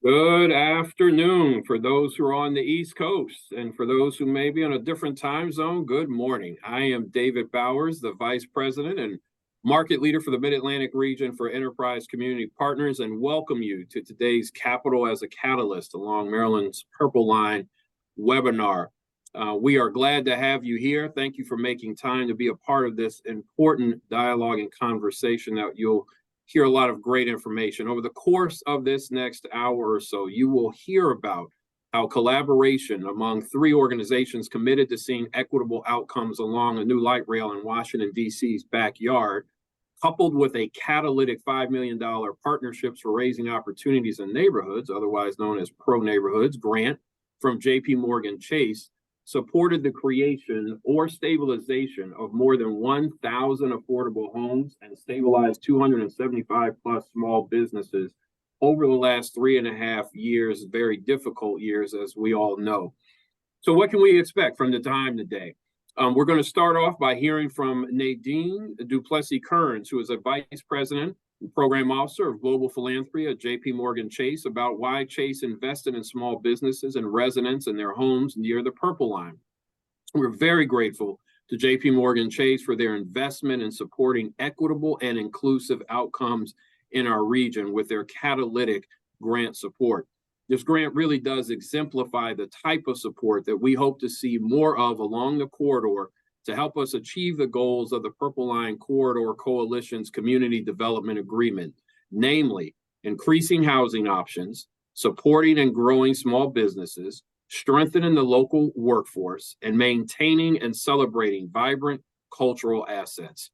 Good afternoon for those who are on the East Coast, and for those who may be on a different time zone, good morning. I am David Bowers, the Vice President and Market Leader for the Mid-Atlantic region for Enterprise Community Partners, and welcome you to today's Capital as a Catalyst along Maryland's Purple Line webinar. We are glad to have you here. Thank you for making time to be a part of this important dialogue and conversation that you'll hear a lot of great information. Over the course of this next hour or so, you will hear about how collaboration among three organizations committed to seeing equitable outcomes along a new light rail in Washington, D.C.'s backyard, coupled with a catalytic $5 million Partnerships for Raising Opportunities in Neighborhoods, otherwise known as Pro Neighborhoods, grant from J.P. Morgan Chase, supported the creation or stabilization of more than 1,000 affordable homes and stabilized 275 plus small businesses over the last 3.5 years, very difficult years, as we all know. So what can we expect from the time today? We're going to start off by hearing from Nadine Duplessis-Kearns, who is a Vice President and Program Officer of Global Philanthropy at J.P. Morgan Chase, about why Chase invested in small businesses and residents in their homes near the Purple Line. We're very grateful to J.P. Morgan Chase for their investment in supporting equitable and inclusive outcomes in our region with their catalytic grant support. This grant really does exemplify the type of support that we hope to see more of along the corridor to help us achieve the goals of the Purple Line Corridor Coalition's Community Development Agreement, namely increasing housing options, supporting and growing small businesses, strengthening the local workforce, and maintaining and celebrating vibrant cultural assets.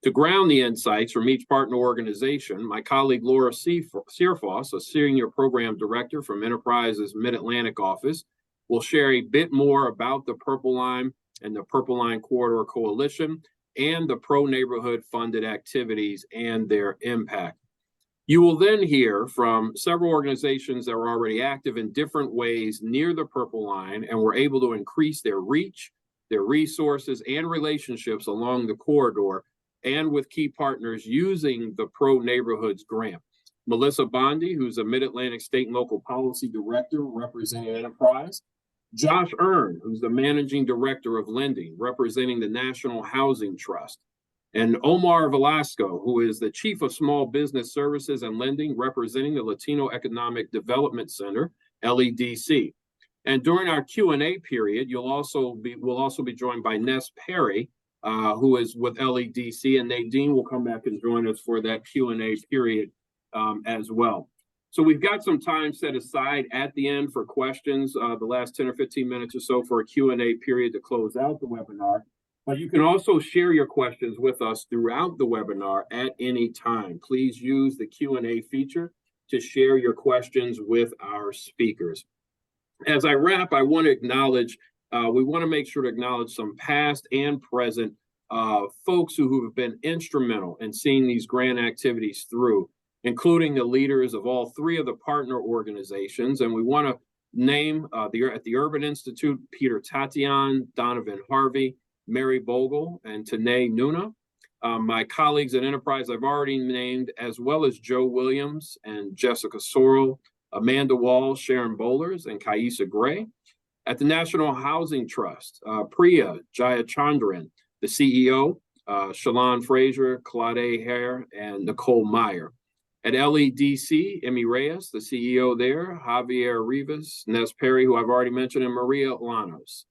To ground the insights from each partner organization, my colleague Laura Searfoss, a Senior Program Director from Enterprise's Mid-Atlantic office, will share a bit more about the Purple Line and the Purple Line Corridor Coalition and the pro-neighborhood funded activities and their impact. You will then hear from several organizations that are already active in different ways near the Purple Line and were able to increase their reach, their resources, and relationships along the corridor and with key partners using the Pro Neighborhoods grant. Melissa Bondi, who's a Mid-Atlantic State and Local Policy Director representing Enterprise, Josh Earn, who's the Managing Director of Lending, representing the National Housing Trust, and Omar Velasco, who is the Chief of Small Business Services and Lending, representing the Latino Economic Development Center, LEDC. And during our Q&A period, we'll also be joined by Ness Perry, who is with LEDC, and Nadine will come back and join us for that Q&A period as well. So we've got some time set aside at the end for questions, the last 10 or 15 minutes or so for a Q&A period to close out the webinar. But you can also share your questions with us throughout the webinar at any time. Please use the Q&A feature to share your questions with our speakers. As I wrap, I want to acknowledge, we want to make sure to acknowledge some past and present folks who have been instrumental in seeing these grant activities through, including the leaders of all three of the partner organizations. And we want to name at the Urban Institute, Peter Tatian, Donovan Harvey, Mary Bogle, and Tanae Nuna. My colleagues at Enterprise I've already named, as well as Joe Williams and Jessica Sorrell, Amanda Wall, Sharon Bowlers, and Kaisa Gray. At the National Housing Trust, Priya Jayachandran, the CEO, Shalon Frazier, Claude Hare, and Nicole Meyer. At LEDC, Emmy Reyes, the CEO there, Javier Rivas, Ness Perry, who I've already mentioned, and Maria Lanos.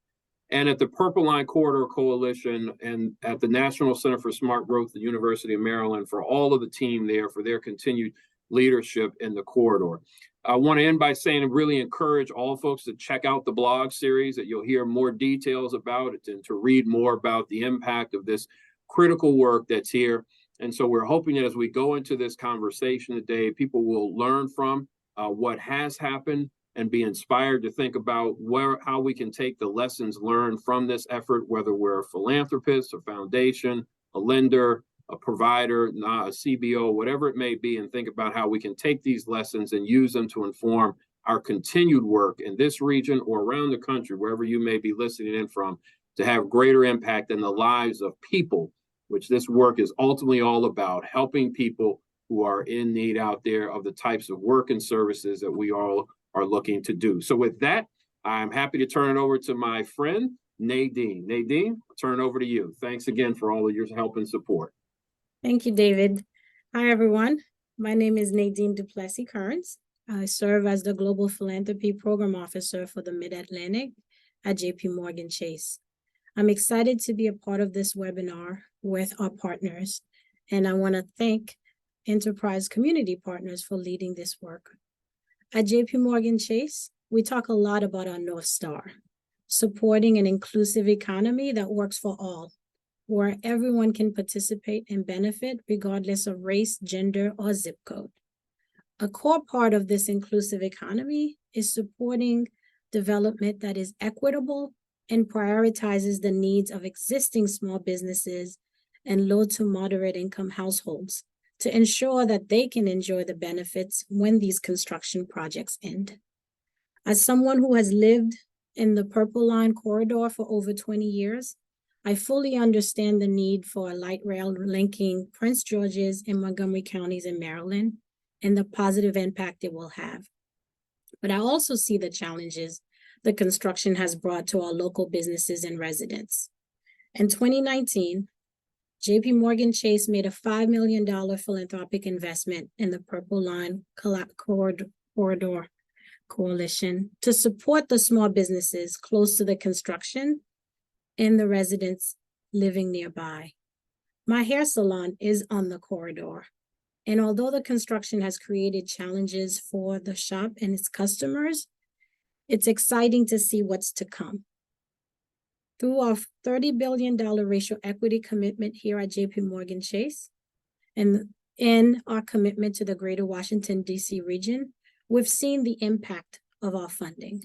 And at the Purple Line Corridor Coalition and at the National Center for Smart Growth at the University of Maryland, for all of the team there for their continued leadership in the corridor. I want to end by saying I really encourage all folks to check out the blog series, that you'll hear more details about it and to read more about the impact of this critical work that's here. And so we're hoping that as we go into this conversation today, people will learn from what has happened and be inspired to think about how we can take the lessons learned from this effort, whether we're a philanthropist, a foundation, a lender, a provider, a CBO, whatever it may be, and think about how we can take these lessons and use them to inform our continued work in this region or around the country, wherever you may be listening in from, to have greater impact in the lives of people, which this work is ultimately all about, helping people who are in need out there of the types of work and services that we all are looking to do. So with that, I'm happy to turn it over to my friend, Nadine. Nadine, I'll turn it over to you. Thanks again for all of your help and support. Thank you, David. Hi, everyone. My name is Nadine Duplessis Kearns. I serve as the Global Philanthropy Program Officer for the Mid-Atlantic at JP Morgan Chase. I'm excited to be a part of this webinar with our partners, and I want to thank Enterprise Community Partners for leading this work. At JP Morgan Chase, we talk a lot about our North Star, supporting an inclusive economy that works for all, where everyone can participate and benefit regardless of race, gender, or zip code. A core part of this inclusive economy is supporting development that is equitable and prioritizes the needs of existing small businesses and low to moderate income households to ensure that they can enjoy the benefits when these construction projects end. As someone who has lived in the Purple Line corridor for over 20 years, I fully understand the need for a light rail linking Prince George's and Montgomery counties in Maryland and the positive impact it will have. But I also see the challenges the construction has brought to our local businesses and residents. In 2019, JP Morgan Chase made a $5 million philanthropic investment in the Purple Line Corridor Coalition to support the small businesses close to the construction and the residents living nearby. My hair salon is on the corridor, and although the construction has created challenges for the shop and its customers, it's exciting to see what's to come. Through our $30 billion racial equity commitment here at JP Morgan Chase, and in our commitment to the greater Washington, D.C. region, we've seen the impact of our funding.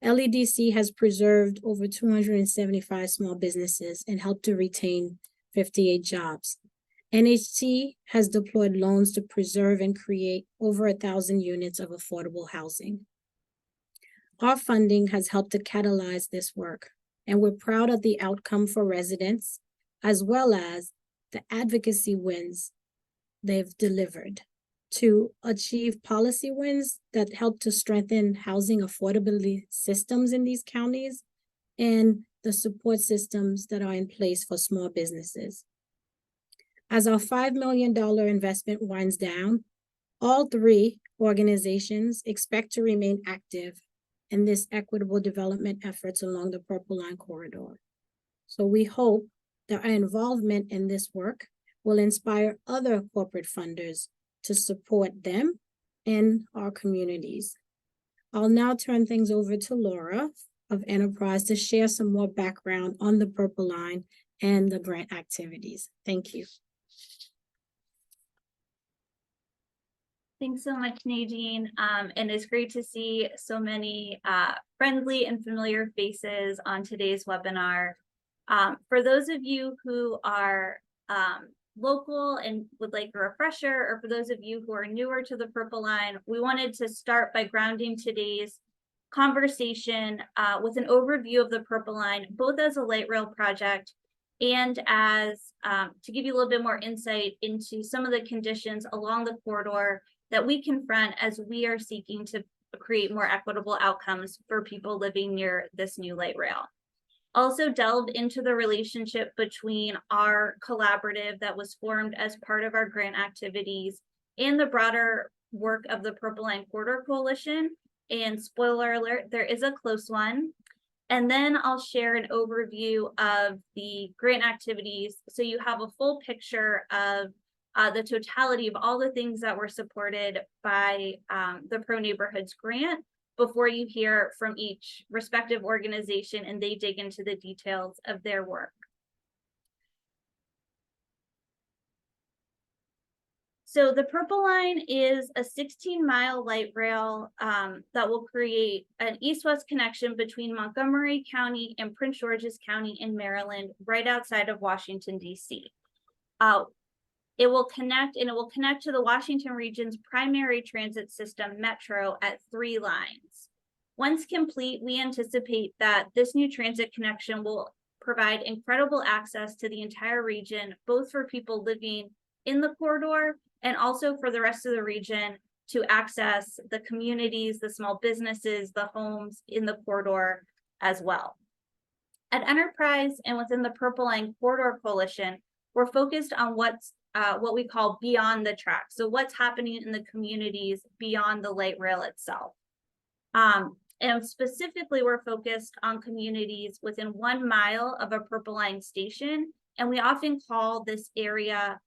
LEDC has preserved over 275 small businesses and helped to retain 58 jobs. NHT has deployed loans to preserve and create over 1,000 units of affordable housing. Our funding has helped to catalyze this work, and we're proud of the outcome for residents, as well as the advocacy wins they've delivered to achieve policy wins that help to strengthen housing affordability systems in these counties and the support systems that are in place for small businesses. As our $5 million investment winds down, all three organizations expect to remain active in this equitable development efforts along the Purple Line corridor. So we hope that our involvement in this work will inspire other corporate funders to support them and our communities. I'll now turn things over to Laura of Enterprise to share some more background on the Purple Line and the grant activities. Thank you. Thanks so much, Nadine. And it's great to see so many friendly and familiar faces on today's webinar. For those of you who are local and would like a refresher, or for those of you who are newer to the Purple Line, we wanted to start by grounding today's conversation with an overview of the Purple Line, both as a light rail project and as to give you a little bit more insight into some of the conditions along the corridor that we confront as we are seeking to create more equitable outcomes for people living near this new light rail. Also delved into the relationship between our collaborative that was formed as part of our grant activities and the broader work of the Purple Line Corridor Coalition. And spoiler alert, there is a close one. And then I'll share an overview of the grant activities so you have a full picture of the totality of all the things that were supported by the Pro Neighborhoods grant before you hear from each respective organization and they dig into the details of their work. So the Purple Line is a 16-mile light rail that will create an east-west connection between Montgomery County and Prince George's County in Maryland, right outside of Washington, D.C. It will connect to the Washington region's primary transit system, Metro, at 3 lines. Once complete, we anticipate that this new transit connection will provide incredible access to the entire region, both for people living in the corridor, and also for the rest of the region to access the communities, the small businesses, the homes in the corridor as well. At Enterprise and within the Purple Line Corridor Coalition, we're focused on what we call beyond the track. So what's happening in the communities beyond the light rail itself. And specifically, we're focused on communities within 1 mile of a Purple Line station. And we often call this area,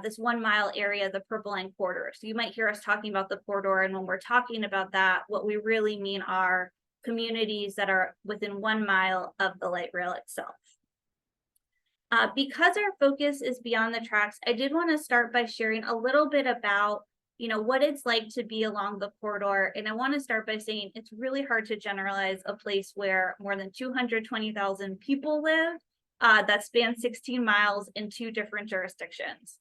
this 1 mile area, the Purple Line Corridor. So you might hear us talking about the corridor. And when we're talking about that, what we really mean are communities that are within 1 mile of the light rail itself. Because our focus is beyond the tracks, I did want to start by sharing a little bit about what it's like to be along the corridor. And I want to start by saying it's really hard to generalize a place where more than 220,000 people live that span 16 miles in 2 different jurisdictions.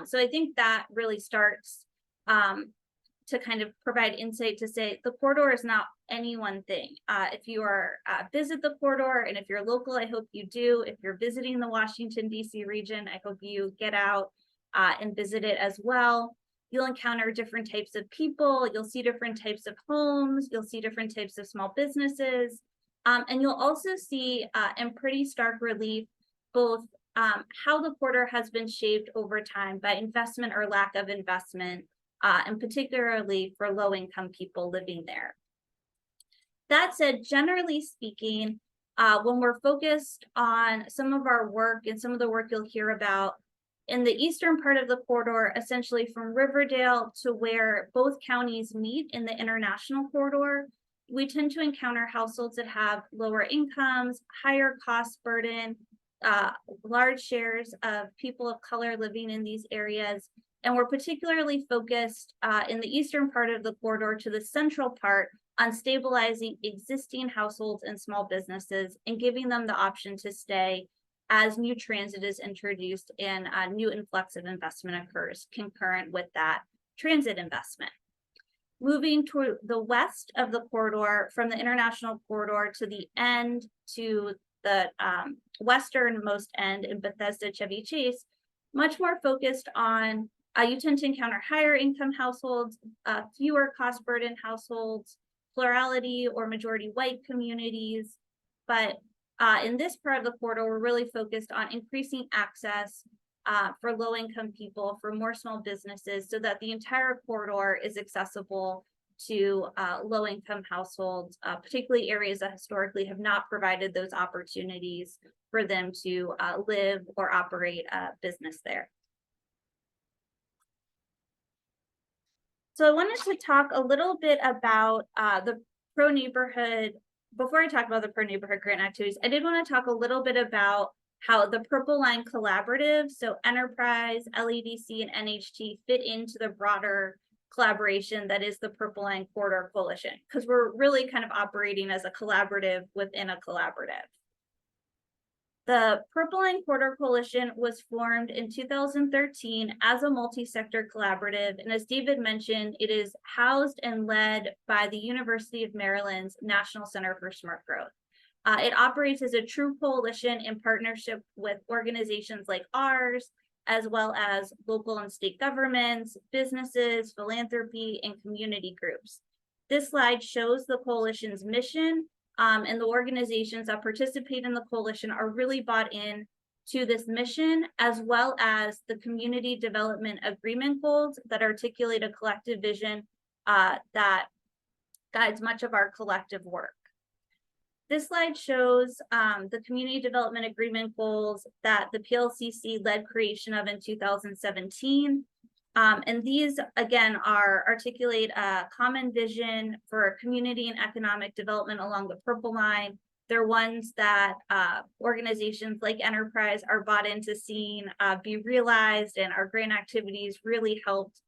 So I think that really starts to kind of provide insight to say the corridor is not any one thing. If you are visit the corridor, and if you're local, I hope you do. If you're visiting the Washington, D.C. region, I hope you get out and visit it as well. You'll encounter different types of people. You'll see different types of homes. You'll see different types of small businesses. And you'll also see in pretty stark relief both how the corridor has been shaped over time by investment or lack of investment, and particularly for low-income people living there. That said, generally speaking, when we're focused on some of our work and some of the work you'll hear about in the eastern part of the corridor, essentially from Riverdale to where both counties meet in the international corridor, we tend to encounter households that have lower incomes, higher cost burden, large shares of people of color living in these areas. And we're particularly focused in the eastern part of the corridor to the central part on stabilizing existing households and small businesses and giving them the option to stay as new transit is introduced and a new influx of investment occurs concurrent with that transit investment. Moving to the west of the corridor, from the international corridor to the end to the westernmost end in Bethesda Chevy Chase, much more focused on you tend to encounter higher income households, fewer cost burden households, plurality or majority white communities. But in this part of the corridor, we're really focused on increasing access for low income people, for more small businesses, so that the entire corridor is accessible to low income households, particularly areas that historically have not provided those opportunities for them to live or operate a business there. So I wanted to talk a little bit about the pro-neighborhood. Before I talk about the pro-neighborhood grant activities, I did want to talk a little bit about how the Purple Line Collaborative, so Enterprise, LEDC, and NHT fit into the broader collaboration that is the Purple Line Corridor Coalition, because we're really kind of operating as a collaborative within a collaborative. The Purple Line Corridor Coalition was formed in 2013 as a multi-sector collaborative, and as David mentioned, it is housed and led by the University of Maryland's National Center for Smart Growth. It operates as a true coalition in partnership with organizations like ours, as well as local and state governments, businesses, philanthropy, and community groups. This slide shows the coalition's mission, and the organizations that participate in the coalition are really bought in to this mission, as well as the community development agreement goals that articulate a collective vision that guides much of our collective work. This slide shows the community development agreement goals that the PLCC led creation of in 2017. And these, again, articulate a common vision for community and economic development along the Purple Line. They're ones that organizations like Enterprise are bought into seeing be realized, and our grant activities really helped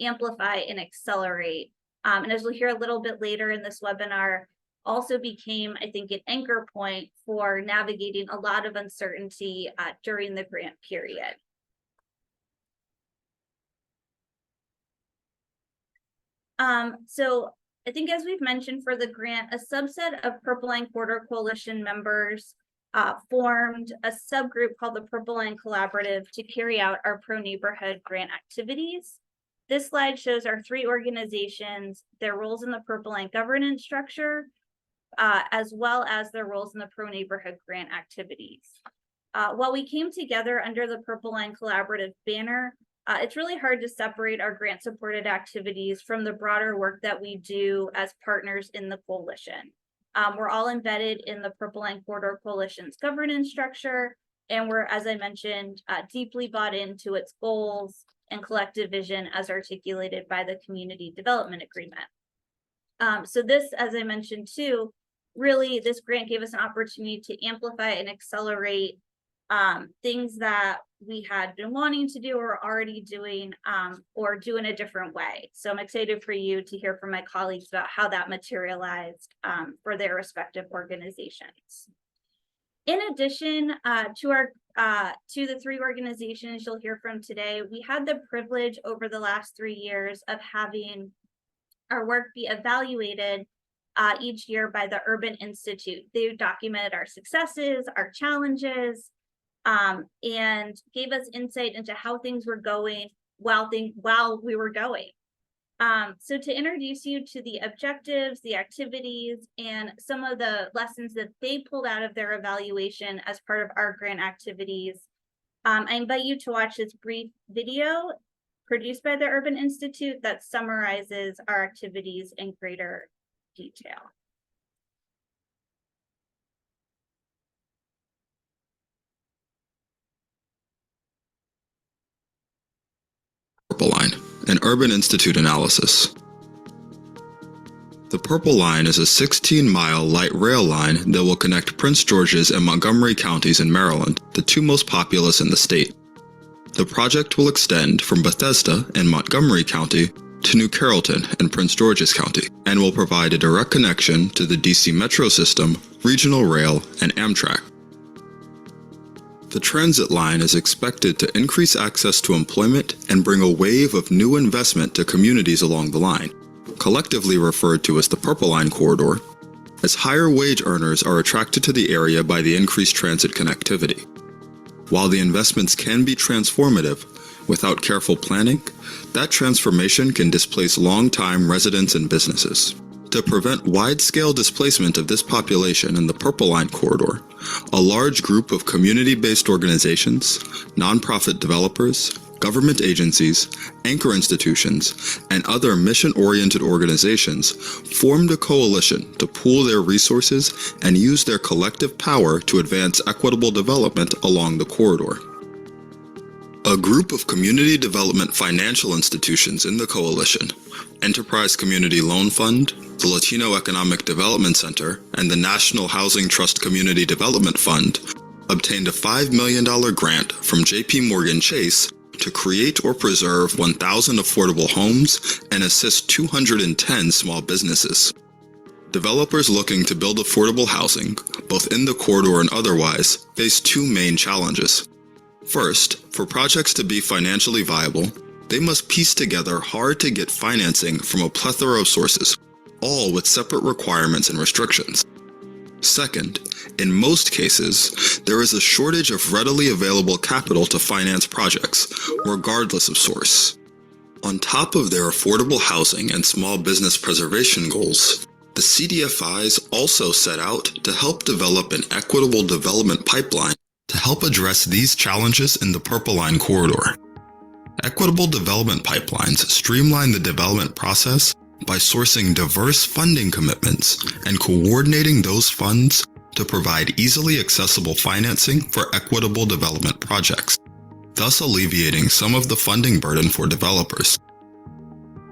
amplify and accelerate. And as we'll hear a little bit later in this webinar, also became, I think, an anchor point for navigating a lot of uncertainty during the grant period. So I think, as we've mentioned for the grant, a subset of Purple Line Corridor Coalition members formed a subgroup called the Purple Line Collaborative to carry out our pro-neighborhood grant activities. This slide shows our 3 organizations, their roles in the Purple Line governance structure, as well as their roles in the pro-neighborhood grant activities. While we came together under the Purple Line Collaborative banner, it's really hard to separate our grant-supported activities from the broader work that we do as partners in the coalition. We're all embedded in the Purple Line Corridor Coalition's governance structure, and we're, as I mentioned, deeply bought into its goals and collective vision as articulated by the Community Development Agreement. So this, as I mentioned too, really this grant gave us an opportunity to amplify and accelerate things that we had been wanting to do or already doing, or do in a different way. So I'm excited for you to hear from my colleagues about how that materialized for their respective organizations. In addition to the 3 organizations you'll hear from today, we had the privilege over the last 3 years of having our work be evaluated each year by the Urban Institute. They documented our successes, our challenges, and gave us insight into how things were going while we were going. So to introduce you to the objectives, the activities, and some of the lessons that they pulled out of their evaluation as part of our grant activities, I invite you to watch this brief video produced by the Urban Institute that summarizes our activities in greater detail. Purple Line, an Urban Institute analysis. The Purple Line is a 16-mile light rail line that will connect Prince George's and Montgomery counties in Maryland, the 2 most populous in the state. The project will extend from Bethesda in Montgomery County to New Carrollton in Prince George's County, and will provide a direct connection to the DC Metro System, Regional Rail, and Amtrak. The transit line is expected to increase access to employment and bring a wave of new investment to communities along the line, collectively referred to as the Purple Line Corridor, as higher wage earners are attracted to the area by the increased transit connectivity. While the investments can be transformative, without careful planning, that transformation can displace long-time residents and businesses. To prevent wide-scale displacement of this population in the Purple Line Corridor, a large group of community-based organizations, nonprofit developers, government agencies, anchor institutions, and other mission-oriented organizations formed a coalition to pool their resources and use their collective power to advance equitable development along the corridor. A group of community development financial institutions in the coalition, Enterprise Community Loan Fund, the Latino Economic Development Center, and the National Housing Trust Community Development Fund, obtained a $5 million grant from JP Morgan Chase to create or preserve 1,000 affordable homes and assist 210 small businesses. Developers looking to build affordable housing, both in the corridor and otherwise, face 2 main challenges. First, for projects to be financially viable, they must piece together hard-to-get financing from a plethora of sources, all with separate requirements and restrictions. Second, in most cases, there is a shortage of readily available capital to finance projects, regardless of source. On top of their affordable housing and small business preservation goals, the CDFIs also set out to help develop an equitable development pipeline to help address these challenges in the Purple Line Corridor. Equitable development pipelines streamline the development process by sourcing diverse funding commitments and coordinating those funds to provide easily accessible financing for equitable development projects, thus alleviating some of the funding burden for developers.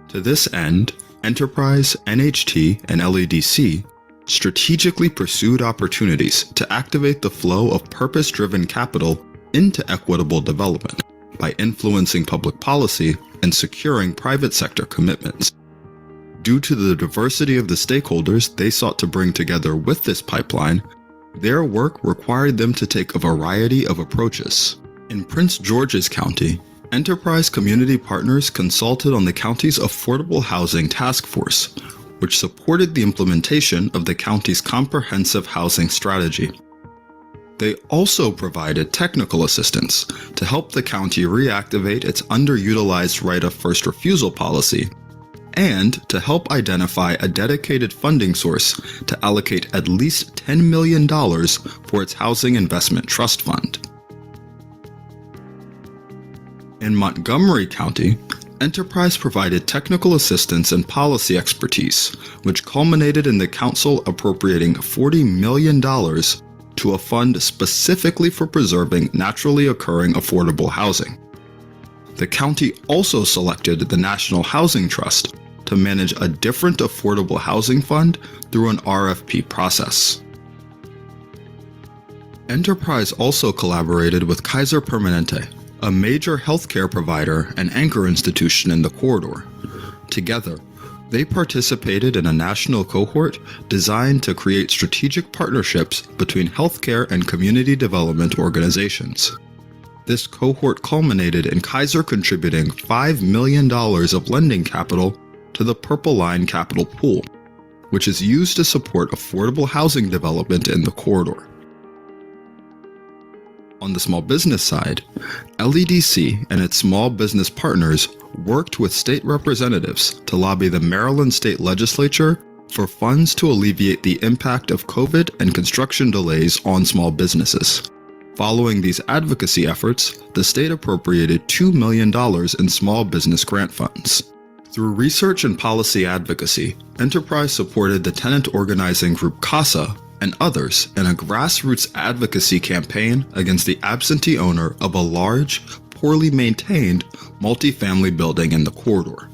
To this end, Enterprise, NHT, and LEDC strategically pursued opportunities to activate the flow of purpose-driven capital into equitable development by influencing public policy and securing private sector commitments. Due to the diversity of the stakeholders they sought to bring together with this pipeline, their work required them to take a variety of approaches. In Prince George's County, Enterprise Community Partners consulted on the county's Affordable Housing Task Force, which supported the implementation of the county's comprehensive housing strategy. They also provided technical assistance to help the county reactivate its underutilized right of first refusal policy and to help identify a dedicated funding source to allocate at least $10 million for its Housing Investment Trust Fund. In Montgomery County, Enterprise provided technical assistance and policy expertise, which culminated in the council appropriating $40 million to a fund specifically for preserving naturally occurring affordable housing. The county also selected the National Housing Trust to manage a different affordable housing fund through an RFP process. Enterprise also collaborated with Kaiser Permanente, a major healthcare provider and anchor institution in the corridor. Together, they participated in a national cohort designed to create strategic partnerships between healthcare and community development organizations. This cohort culminated in Kaiser contributing $5 million of lending capital to the Purple Line Capital Pool, which is used to support affordable housing development in the corridor. On the small business side, LEDC and its small business partners worked with state representatives to lobby the Maryland State Legislature for funds to alleviate the impact of COVID and construction delays on small businesses. Following these advocacy efforts, the state appropriated $2 million in small business grant funds. Through research and policy advocacy, Enterprise supported the tenant organizing group CASA and others in a grassroots advocacy campaign against the absentee owner of a large, poorly maintained multifamily building in the corridor.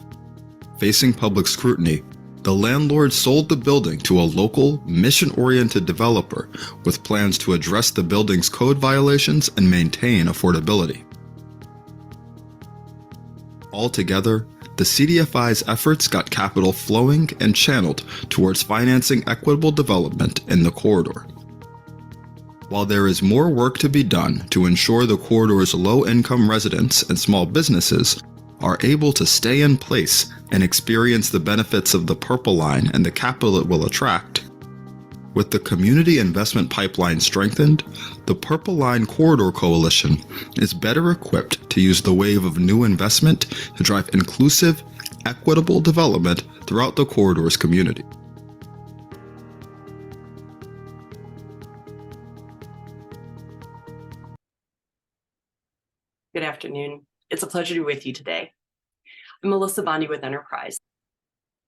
Facing public scrutiny, the landlord sold the building to a local, mission-oriented developer with plans to address the building's code violations and maintain affordability. Altogether, the CDFI's efforts got capital flowing and channeled towards financing equitable development in the corridor. While there is more work to be done to ensure the corridor's low-income residents and small businesses are able to stay in place and experience the benefits of the Purple Line and the capital it will attract, with the community investment pipeline strengthened, the Purple Line Corridor Coalition is better equipped to use the wave of new investment to drive inclusive, equitable development throughout the corridor's community. Good afternoon. It's a pleasure to be with you today. I'm Melissa Bondi with Enterprise.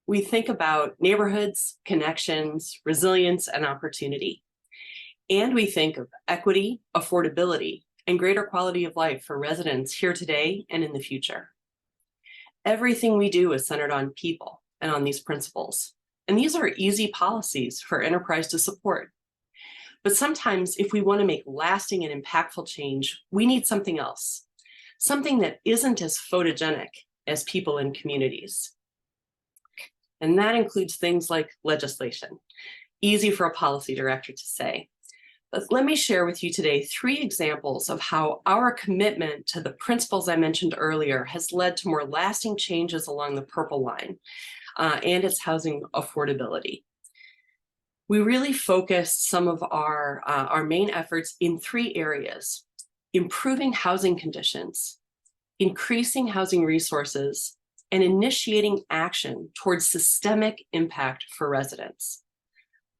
We think about neighborhoods, connections, resilience, and opportunity. And we think of equity, affordability, and greater quality of life for residents here today and in the future. Everything we do is centered on people and on these principles. And these are easy policies for Enterprise to support. But sometimes if we want to make lasting and impactful change, we need something else, something that isn't as photogenic as people in communities. And that includes things like legislation. Easy for a policy director to say. But let me share with you today 3 examples of how our commitment to the principles I mentioned earlier has led to more lasting changes along the Purple Line and its housing affordability. We really focused some of our main efforts in 3 areas: improving housing conditions, increasing housing resources, and initiating action towards systemic impact for residents.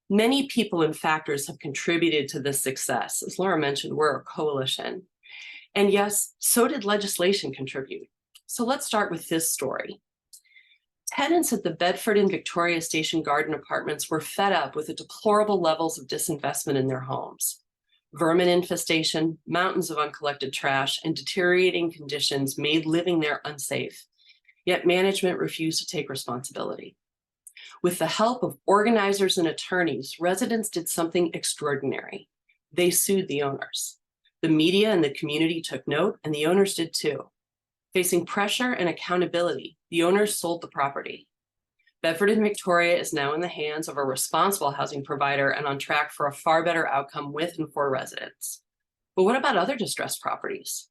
Many people and factors have contributed to this success. As Laura mentioned, we're a coalition. And yes, so did legislation contribute. So let's start with this story. Tenants at the Bedford and Victoria Station Garden Apartments were fed up with the deplorable levels of disinvestment in their homes. Vermin infestation, mountains of uncollected trash, and deteriorating conditions made living there unsafe. Yet management refused to take responsibility. With the help of organizers and attorneys, residents did something extraordinary. They sued the owners. The media and the community took note, and the owners did too. Facing pressure and accountability, the owners sold the property. Bedford and Victoria is now in the hands of a responsible housing provider and on track for a far better outcome with and for residents. But what about other distressed properties?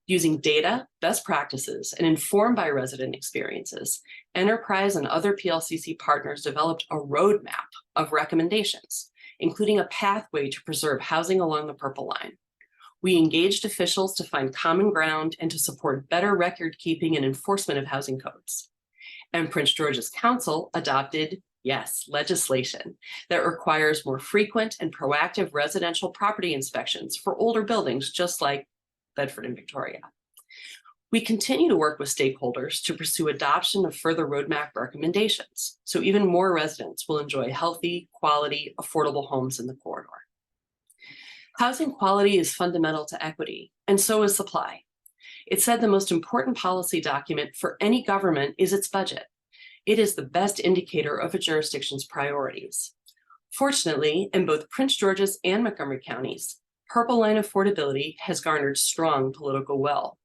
Using data, best practices, and informed by resident experiences, Enterprise and other PLCC partners developed a roadmap of recommendations, including a pathway to preserve housing along the Purple Line. We engaged officials to find common ground and to support better record keeping and enforcement of housing codes. And Prince George's Council adopted, yes, legislation that requires more frequent and proactive residential property inspections for older buildings, just like Bedford and Victoria. We continue to work with stakeholders to pursue adoption of further roadmap recommendations, so even more residents will enjoy healthy, quality, affordable homes in the corridor. Housing quality is fundamental to equity, and so is supply. It said the most important policy document for any government is its budget. It is the best indicator of a jurisdiction's priorities. Fortunately, in both Prince George's and Montgomery counties, Purple Line affordability has garnered strong political will.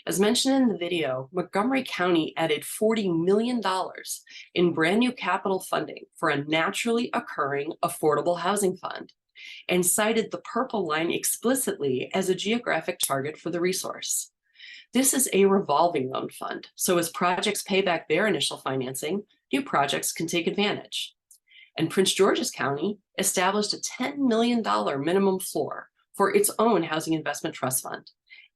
As mentioned in the video, Montgomery County added $40 million in brand new capital funding for a naturally occurring affordable housing fund, and cited the Purple Line explicitly as a geographic target for the resource. This is a revolving loan fund, so as projects pay back their initial financing, new projects can take advantage. And Prince George's County established a $10 million minimum floor for its own housing investment trust fund,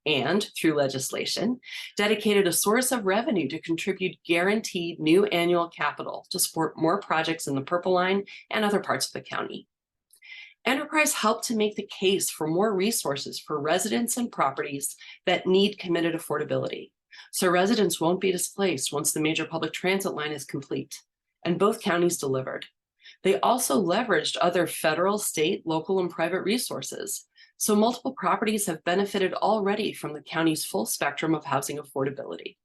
and through legislation, dedicated a source of revenue to contribute guaranteed new annual capital to support more projects in the Purple Line and other parts of the county. Enterprise helped to make the case for more resources for residents and properties that need committed affordability, so residents won't be displaced once the major public transit line is complete, and both counties delivered. They also leveraged other federal, state, local, and private resources, so multiple properties have benefited already from the county's full spectrum of housing affordability.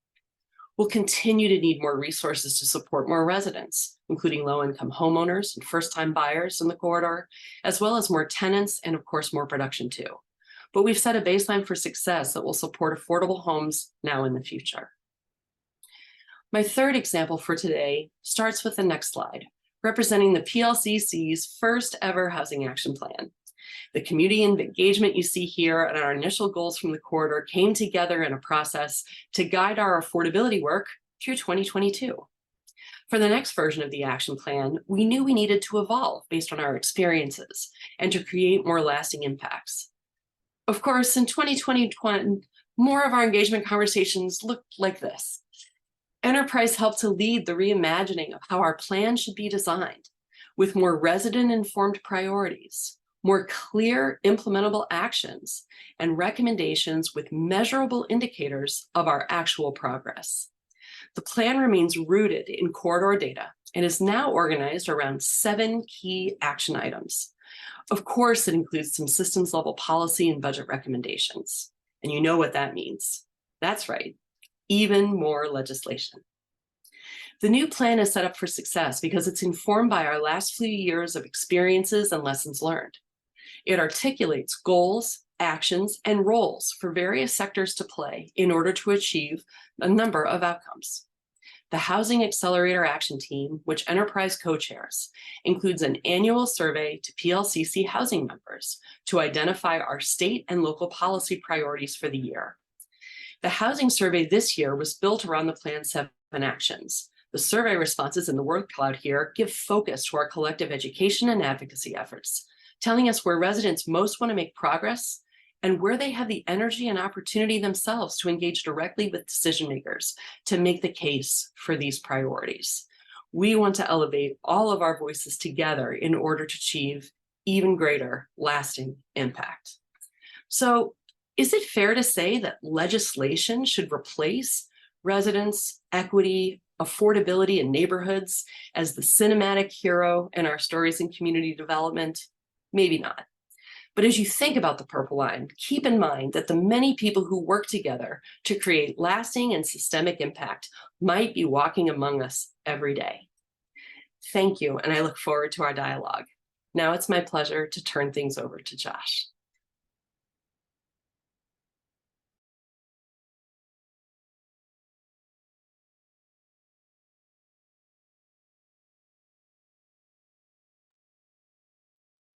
We'll continue to need more resources to support more residents, including low-income homeowners and first-time buyers in the corridor, as well as more tenants and, of course, more production too. But we've set a baseline for success that will support affordable homes now and in the future. My third example for today starts with the next slide, representing the PLCC's first ever housing action plan. The community engagement you see here and our initial goals from the corridor came together in a process to guide our affordability work through 2022. For the next version of the action plan, we knew we needed to evolve based on our experiences and to create more lasting impacts. Of course, in 2021, more of our engagement conversations looked like this. Enterprise helped to lead the reimagining of how our plan should be designed, with more resident-informed priorities, more clear implementable actions, and recommendations with measurable indicators of our actual progress. The plan remains rooted in corridor data and is now organized around 7 key action items. Of course, it includes some systems level policy and budget recommendations. And you know what that means. That's right, even more legislation. The new plan is set up for success because it's informed by our last few years of experiences and lessons learned. It articulates goals, actions, and roles for various sectors to play in order to achieve a number of outcomes. The Housing Accelerator Action Team, which Enterprise co-chairs, includes an annual survey to PLCC housing members to identify our state and local policy priorities for the year. The housing survey this year was built around the plan's 7 actions. The survey responses in the word cloud here give focus to our collective education and advocacy efforts, telling us where residents most want to make progress and where they have the energy and opportunity themselves to engage directly with decision makers to make the case for these priorities. We want to elevate all of our voices together in order to achieve even greater lasting impact. So, is it fair to say that legislation should replace residents, equity, affordability, and neighborhoods as the cinematic hero in our stories in community development? Maybe not. But as you think about the Purple Line, keep in mind that the many people who work together to create lasting and systemic impact might be walking among us every day. Thank you, and I look forward to our dialogue. Now it's my pleasure to turn things over to Josh.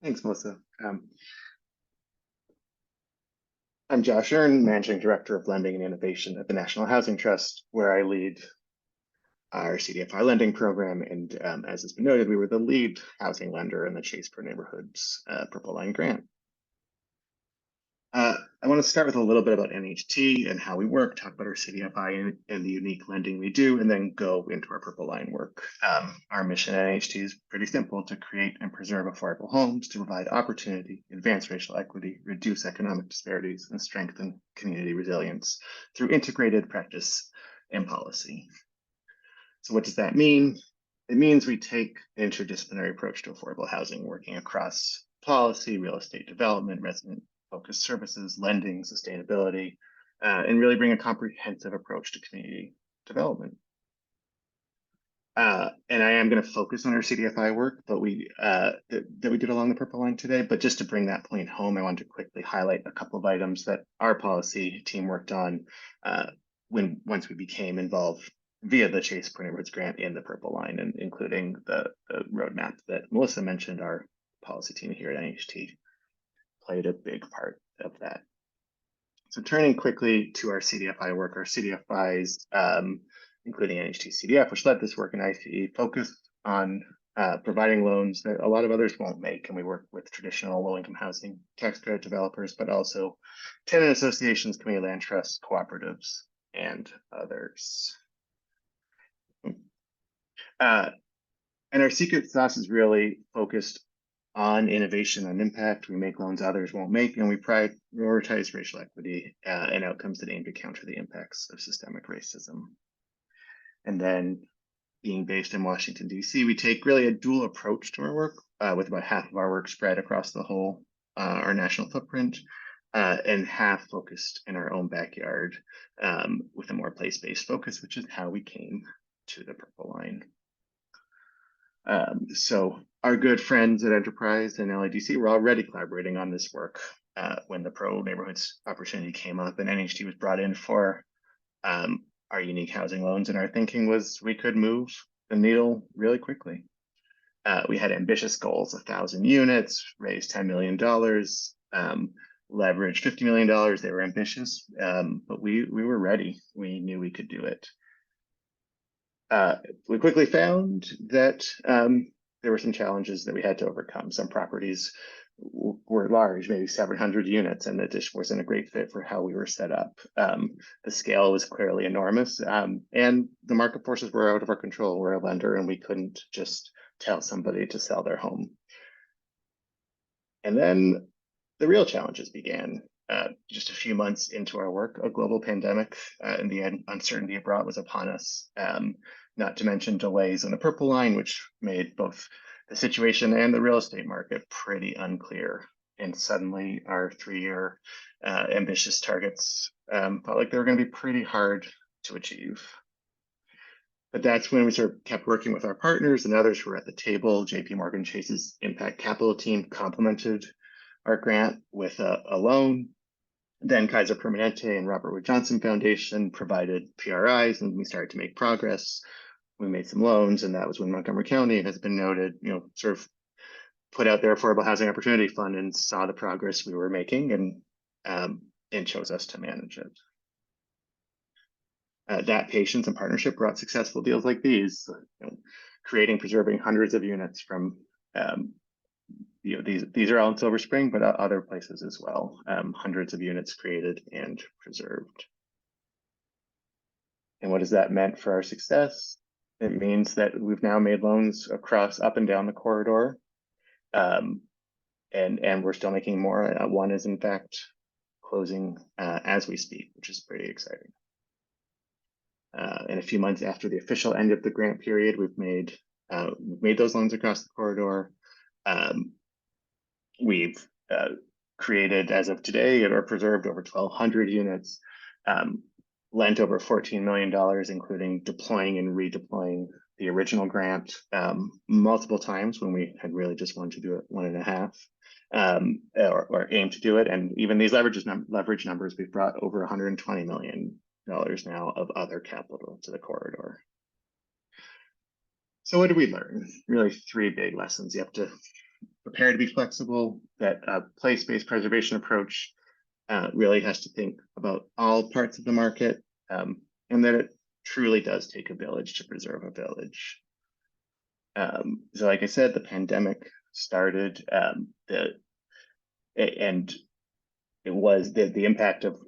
Thanks, Melissa. I'm Josh Earn, Managing Director of Lending and Innovation at the National Housing Trust, where I lead our CDFI lending program. And as has been noted, we were the lead housing lender in the Chase Per Neighborhoods Purple Line grant. I want to start with a little bit about NHT and how we work, talk about our CDFI and the unique lending we do, and then go into our Purple Line work. Our mission at NHT is pretty simple: to create and preserve affordable homes, to provide opportunity, advance racial equity, reduce economic disparities, and strengthen community resilience through integrated practice and policy. So what does that mean? It means we take an interdisciplinary approach to affordable housing, working across policy, real estate development, resident-focused services, lending, sustainability, and really bring a comprehensive approach to community development. And I am going to focus on our CDFI work, but that we did along the Purple Line today. But just to bring that point home, I want to quickly highlight a couple of items that our policy team worked on once we became involved via the Chase Per Neighborhoods grant in the Purple Line, and including the roadmap that Melissa mentioned. Our policy team here at NHT played a big part of that. So turning quickly to our CDFI work, our CDFIs, including NHT CDF, which led this work in ICE, focus on providing loans that a lot of others won't make. And we work with traditional low-income housing tax credit developers, but also tenant associations, community land trusts, cooperatives, and others. And our secret sauce is really focused on innovation and impact. We make loans others won't make, and we prioritize racial equity and outcomes that aim to counter the impacts of systemic racism. And then, being based in Washington, D.C., we take really a dual approach to our work, with about half of our work spread across the whole, our national footprint, and half focused in our own backyard, with a more place-based focus, which is how we came to the Purple Line. So our good friends at Enterprise and LADC were already collaborating on this work when the Pro Neighborhoods opportunity came up, and NHT was brought in for our unique housing loans. And our thinking was we could move the needle really quickly. We had ambitious goals: 1,000 units, raise $10 million, leverage $50 million. They were ambitious, but we were ready. We knew we could do it. We quickly found that there were some challenges that we had to overcome. Some properties were large, maybe 700 units, and it just wasn't a great fit for how we were set up. The scale was clearly enormous, and the market forces were out of our control. We're a lender, and we couldn't just tell somebody to sell their home. And then the real challenges began. Just a few months into our work, a global pandemic and the uncertainty it brought was upon us, not to mention delays in the Purple Line, which made both the situation and the real estate market pretty unclear. And suddenly our 3-year ambitious targets felt like they were going to be pretty hard to achieve. But that's when we sort of kept working with our partners and others who were at the table. JP Morgan Chase's Impact Capital team complemented our grant with a loan. Then Kaiser Permanente and Robert Wood Johnson Foundation provided PRIs, and we started to make progress. We made some loans, and that was when Montgomery County, has been noted, sort of put out their Affordable Housing Opportunity Fund and saw the progress we were making and chose us to manage it. That patience and partnership brought successful deals like these, creating, preserving hundreds of units from these are all in Silver Spring, but other places as well. Hundreds of units created and preserved. And what has that meant for our success? It means that we've now made loans across up and down the corridor, and we're still making more. One is in fact closing as we speak, which is pretty exciting. And a few months after the official end of the grant period, we've made those loans across the corridor. We've created, as of today, or preserved over 1,200 units, lent over $14 million, including deploying and redeploying the original grant multiple times when we had really just wanted to do it 1.5, or aim to do it. And even these leverage numbers, we've brought over $120 million now of other capital to the corridor. So what did we learn? Really 3 big lessons. You have to prepare to be flexible, that a place-based preservation approach really has to think about all parts of the market, and that truly does take a village to preserve a village. So like I said, the pandemic started, and it was the impact of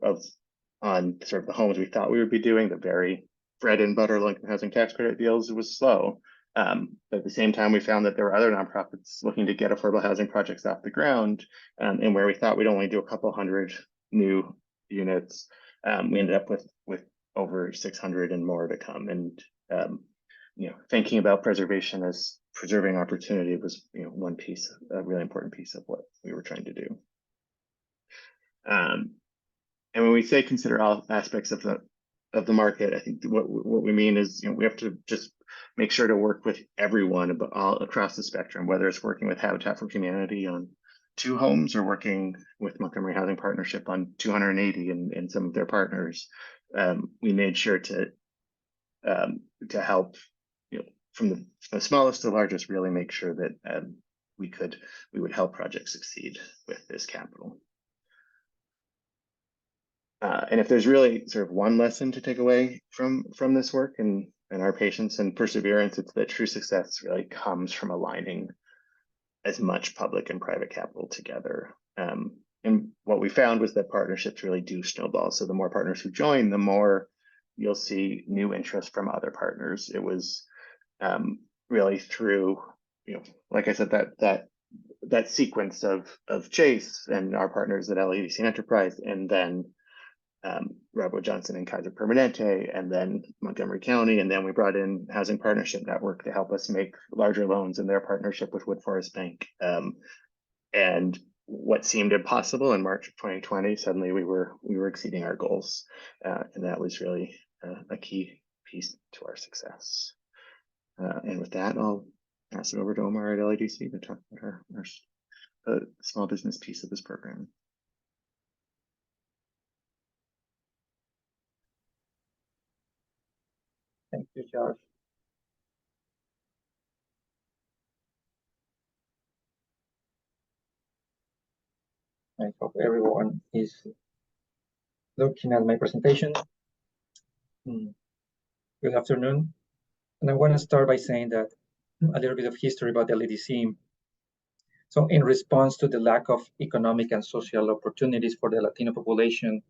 on sort of the homes we thought we would be doing, the very bread and butter low-income housing tax credit deals, was slow. But at the same time, we found that there were other nonprofits looking to get affordable housing projects off the ground, and where we thought we'd only do a couple hundred new units, we ended up with over 600 and more to come. And thinking about preservation as preserving opportunity was one piece, a really important piece of what we were trying to do. And when we say consider all aspects of the market, I think what we mean is we have to just make sure to work with everyone all across the spectrum, whether it's working with Habitat for Humanity on 2 homes or working with Montgomery Housing Partnership on 280 and some of their partners. We made sure to help, from the smallest to largest, really make sure that we would help projects succeed with this capital. And if there's really sort of one lesson to take away from this work and our patience and perseverance, it's that true success really comes from aligning as much public and private capital together. And what we found was that partnerships really do snowball. So the more partners who join, the more you'll see new interest from other partners. It was really through, like I said, that sequence of Chase and our partners at LADC and Enterprise, and then Rob Wood Johnson and Kaiser Permanente, and then Montgomery County, and then we brought in Housing Partnership Network to help us make larger loans in their partnership with Wood Forest Bank. And what seemed impossible in March of 2020, suddenly we were exceeding our goals, and that was really a key piece to our success. And with that, I'll pass it over to Omar at LADC to talk about our small business piece of this program. Thank you, Josh. I hope everyone is looking at my presentation. Good afternoon. And I want to start by saying that a little bit of history about LADC. So in response to the lack of economic and social opportunities for the Latino population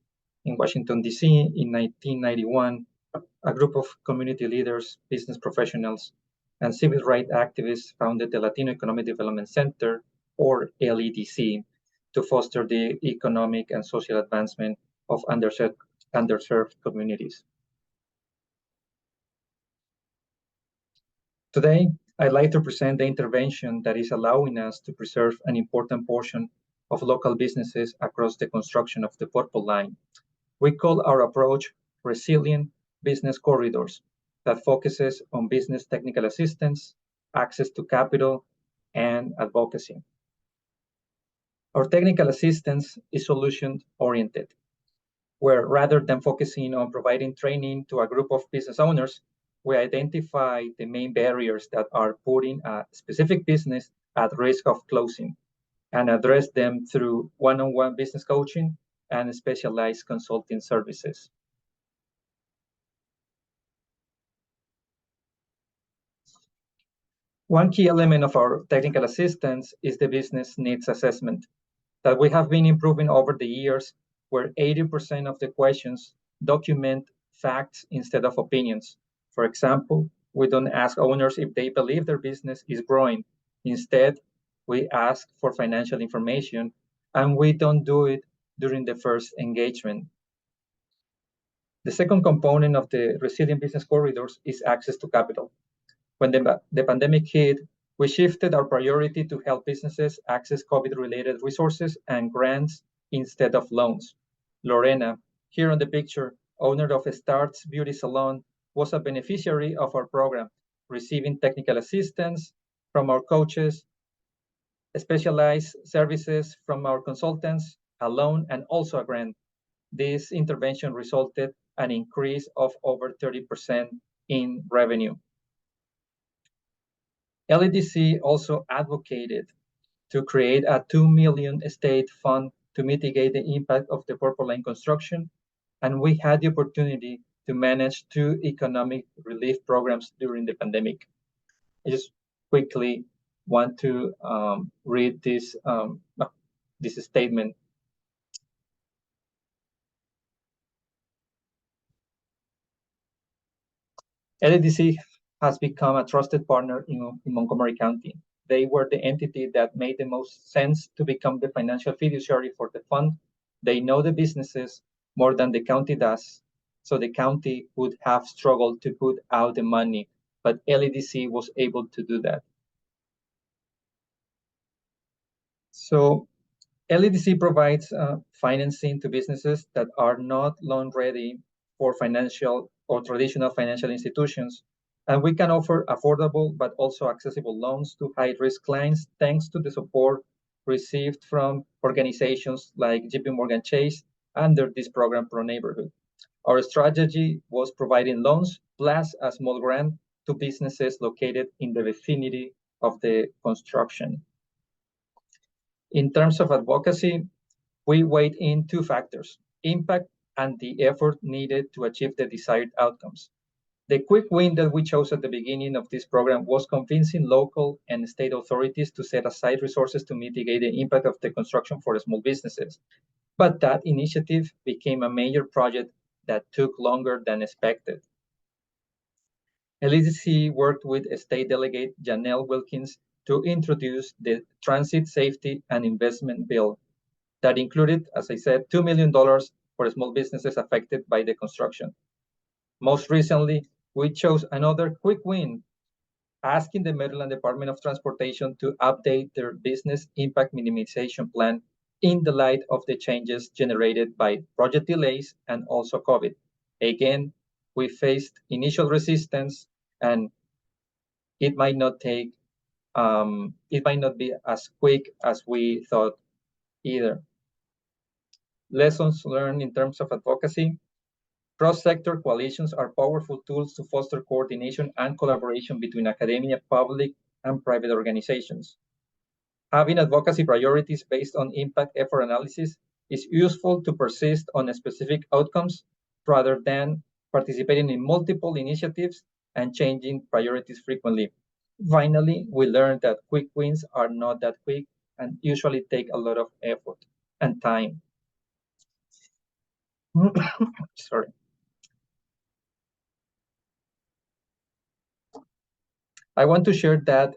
in Washington, D.C. in 1991, a group of community leaders, business professionals, and civil rights activists founded the Latino Economic Development Center, or LEDC, to foster the economic and social advancement of underserved communities. Today, I'd like to present the intervention that is allowing us to preserve an important portion of local businesses across the construction of the Purple Line. We call our approach Resilient Business Corridors, that focuses on business technical assistance, access to capital, and advocacy. Our technical assistance is solution-oriented, where rather than focusing on providing training to a group of business owners, we identify the main barriers that are putting a specific business at risk of closing and address them through one-on-one business coaching and specialized consulting services. One key element of our technical assistance is the business needs assessment that we have been improving over the years, where 80% of the questions document facts instead of opinions. For example, we don't ask owners if they believe their business is growing. Instead, we ask for financial information, and we don't do it during the first engagement. The second component of the Resilient Business Corridors is access to capital. When the pandemic hit, we shifted our priority to help businesses access COVID-related resources and grants instead of loans. Lorena, here on the picture, owner of Starts Beauty Salon, was a beneficiary of our program, receiving technical assistance from our coaches, specialized services from our consultants, a loan, and also a grant. This intervention resulted in an increase of over 30% in revenue. LADC also advocated to create a $2 million state fund to mitigate the impact of the Purple Line construction, and we had the opportunity to manage 2 economic relief programs during the pandemic. I just quickly want to read this statement. LADC has become a trusted partner in Montgomery County. They were the entity that made the most sense to become the financial fiduciary for the fund. They know the businesses more than the county does, so the county would have struggled to put out the money, but LADC was able to do that. So LADC provides financing to businesses that are not loan ready for financial or traditional financial institutions. And we can offer affordable but also accessible loans to high-risk clients thanks to the support received from organizations like JP Morgan Chase under this program Pro Neighborhood. Our strategy was providing loans plus a small grant to businesses located in the vicinity of the construction. In terms of advocacy, we weighed in 2 factors, impact and the effort needed to achieve the desired outcomes. The quick win that we chose at the beginning of this program was convincing local and state authorities to set aside resources to mitigate the impact of the construction for small businesses. But that initiative became a major project that took longer than expected. LADC worked with State Delegate Janelle Wilkins to introduce the Transit Safety and Investment Bill that included, as I said, $2 million for small businesses affected by the construction. Most recently, we chose another quick win, asking the Maryland Department of Transportation to update their business impact minimization plan in the light of the changes generated by project delays and also COVID. Again, we faced initial resistance, and it might not be as quick as we thought either. Lessons learned in terms of advocacy. Cross-sector coalitions are powerful tools to foster coordination and collaboration between academia, public, and private organizations. Having advocacy priorities based on impact effort analysis is useful to persist on specific outcomes rather than participating in multiple initiatives and changing priorities frequently. Finally, we learned that quick wins are not that quick and usually take a lot of effort and time. Sorry. I want to share that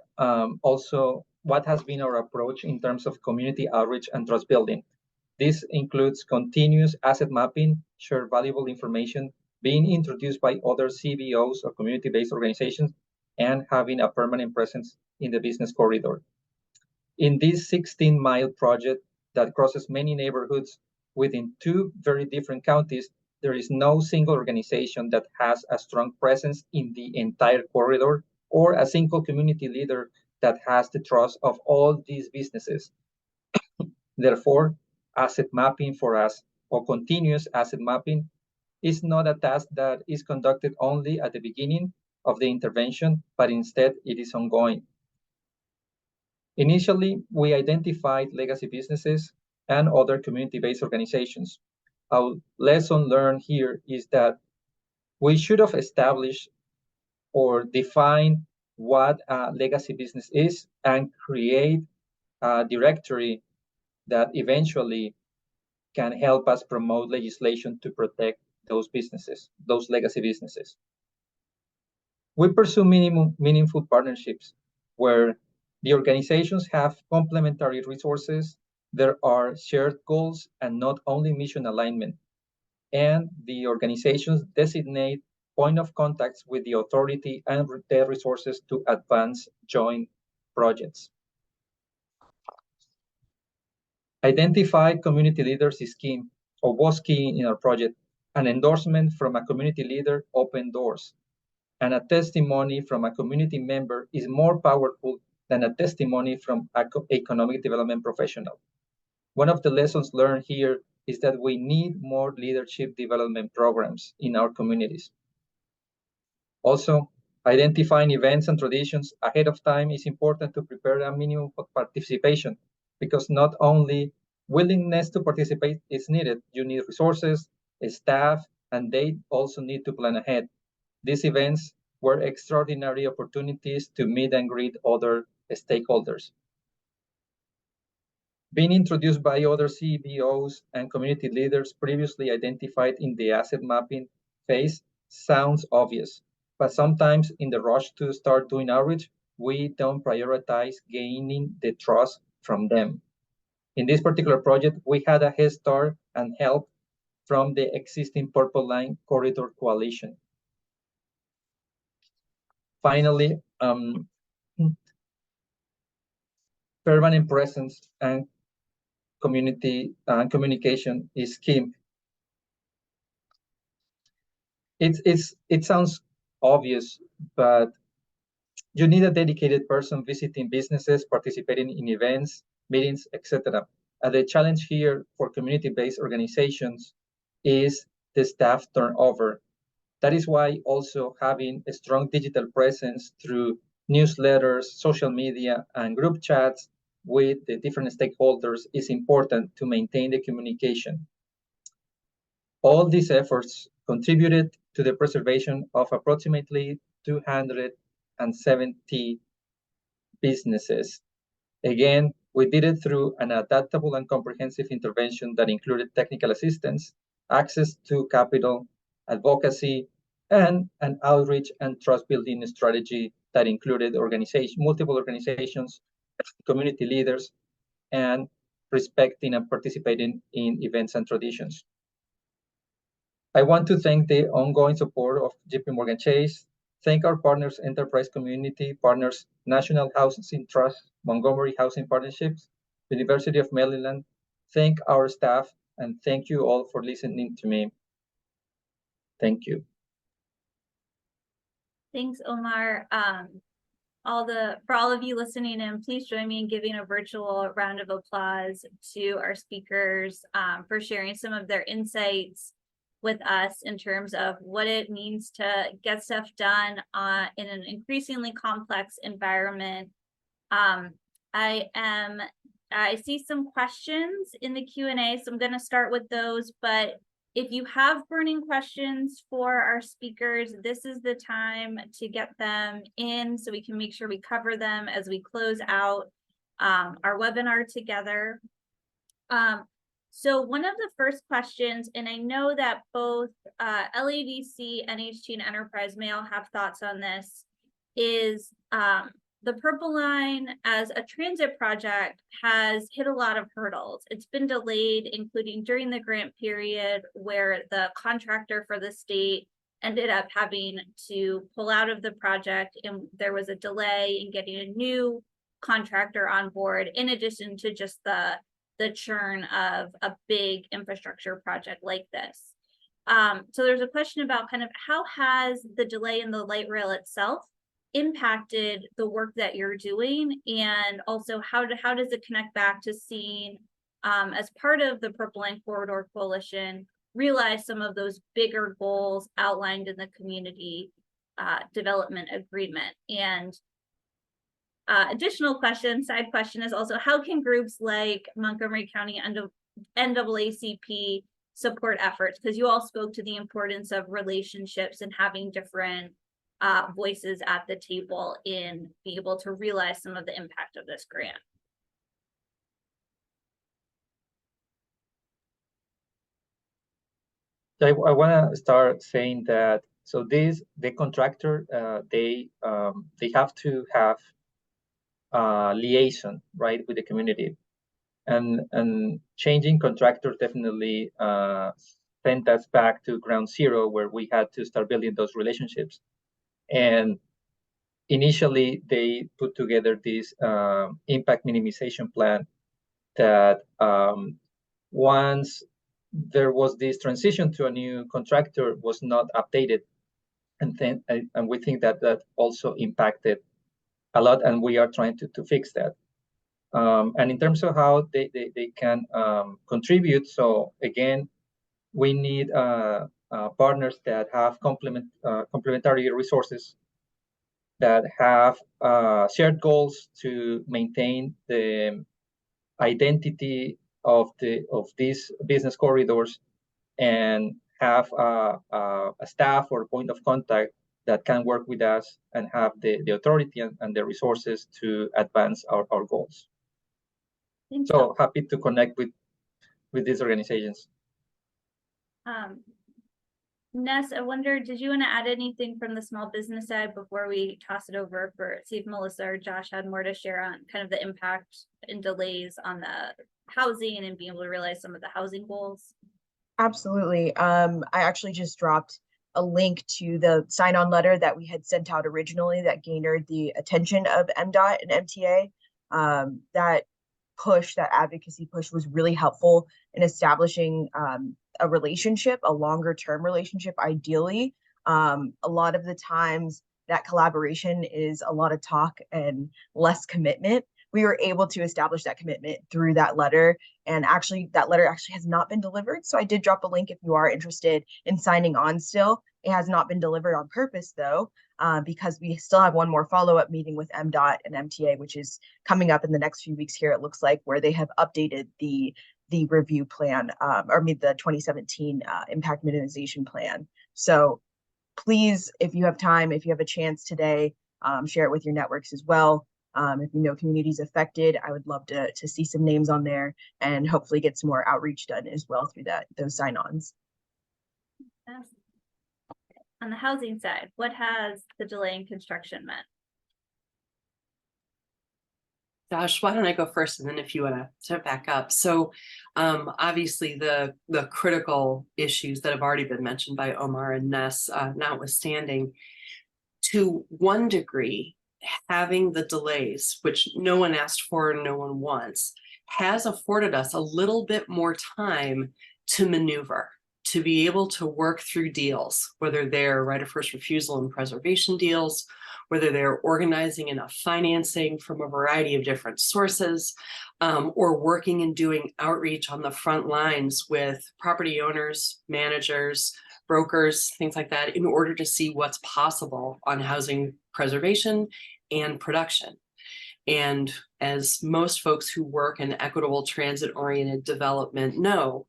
also what has been our approach in terms of community outreach and trust building. This includes continuous asset mapping, share valuable information, being introduced by other CBOs or community-based organizations, and having a permanent presence in the business corridor. In this 16-mile project that crosses many neighborhoods within 2 very different counties, there is no single organization that has a strong presence in the entire corridor or a single community leader that has the trust of all these businesses. Therefore, asset mapping for us, or continuous asset mapping, is not a task that is conducted only at the beginning of the intervention, but instead it is ongoing. Initially, we identified legacy businesses and other community-based organizations. Our lesson learned here is that we should have established or define what a legacy business is and create a directory that eventually can help us promote legislation to protect those businesses, those legacy businesses. We pursue meaningful partnerships where the organizations have complementary resources, there are shared goals and not only mission alignment, and the organizations designate point of contacts with the authority and their resources to advance joint projects. Identify community leaders is key, or was key in our project. An endorsement from a community leader opened doors, and a testimony from a community member is more powerful than a testimony from an economic development professional. One of the lessons learned here is that we need more leadership development programs in our communities. Also, identifying events and traditions ahead of time is important to prepare a minimum of participation, because not only willingness to participate is needed, you need resources, staff, and they also need to plan ahead. These events were extraordinary opportunities to meet and greet other stakeholders. Being introduced by other CBOs and community leaders previously identified in the asset mapping phase sounds obvious, but sometimes in the rush to start doing outreach, we don't prioritize gaining the trust from them. In this particular project, we had a head start and help from the existing Purple Line Corridor Coalition. Finally, permanent presence and community communication is key. It sounds obvious, but you need a dedicated person visiting businesses, participating in events, meetings, etc. The challenge here for community-based organizations is the staff turnover. That is why also having a strong digital presence through newsletters, social media, and group chats with the different stakeholders is important to maintain the communication. All these efforts contributed to the preservation of approximately 270 businesses. Again, we did it through an adaptable and comprehensive intervention that included technical assistance, access to capital, advocacy, and an outreach and trust building strategy that included multiple organizations, community leaders, and respecting and participating in events and traditions. I want to thank the ongoing support of JP Morgan Chase, thank our partners, enterprise community partners, National Housing Trust, Montgomery Housing Partnerships, University of Maryland, thank our staff, and thank you all for listening to me. Thank you. Thanks, Omar. For all of you listening in, please join me in giving a virtual round of applause to our speakers for sharing some of their insights with us in terms of what it means to get stuff done in an increasingly complex environment. I see some questions in the Q&A, so I'm going to start with those, but if you have burning questions for our speakers, this is the time to get them in so we can make sure we cover them as we close out our webinar together. So one of the first questions, and I know that both LADC, NHT, and Enterprise may all have thoughts on this, is the Purple Line as a transit project has hit a lot of hurdles. It's been delayed, including during the grant period where the contractor for the state ended up having to pull out of the project, and there was a delay in getting a new contractor on board, in addition to just the churn of a big infrastructure project like this. So there's a question about kind of how has the delay in the light rail itself impacted the work that you're doing, and also how does it connect back to seeing as part of the Purple Line Corridor Coalition realize some of those bigger goals outlined in the community development agreement? And additional question, side question, is also how can groups like Montgomery County NAACP support efforts? Because you all spoke to the importance of relationships and having different voices at the table in being able to realize some of the impact of this grant. I want to start saying that the contractor they have to have liaison, right, with the community, and changing contractors definitely sent us back to ground zero, where we had to start building those relationships. And initially they put together this impact minimization plan that once there was this transition to a new contractor was not updated, and we think that also impacted a lot, and we are trying to fix that. And in terms of how they can contribute, so again, we need partners that have complementary resources, that have shared goals to maintain the identity of these business corridors, and have a staff or point of contact that can work with us and have the authority and the resources to advance our goals. Thank So happy to connect with these organizations. Ness, I wonder, did you want to add anything from the small business side before we toss it over for, see if Melissa or Josh had more to share on kind of the impact and delays on the housing and being able to realize some of the housing goals? Absolutely. I actually just dropped a link to the sign-on letter that we had sent out originally that garnered the attention of MDOT and MTA. That push, that advocacy push, was really helpful in establishing a relationship, a longer term relationship, ideally. A lot of the times that collaboration is a lot of talk and less commitment. We were able to establish that commitment through that letter, and actually that letter actually has not been delivered. So I did drop a link if you are interested in signing on still. It has not been delivered on purpose though, because we still have one more follow-up meeting with MDOT and MTA, which is coming up in the next few weeks here, it looks like, where they have updated the review plan, the 2017 impact minimization plan. So please, if you have time, if you have a chance today, share it with your networks as well. If you know communities affected, I would love to see some names on there and hopefully get some more outreach done as well through those sign-ons. On the housing side, what has the delay in construction meant? Josh, why don't I go first, and then if you want to step back up. So obviously the critical issues that have already been mentioned by Omar and Ness notwithstanding, to one degree, having the delays, which no one asked for and no one wants, has afforded us a little bit more time to maneuver, to be able to work through deals, whether they're right of first refusal and preservation deals, whether they're organizing enough financing from a variety of different sources, or working and doing outreach on the front lines with property owners, managers, brokers, things like that, in order to see what's possible on housing preservation and production. And as most folks who work in equitable transit-oriented development know,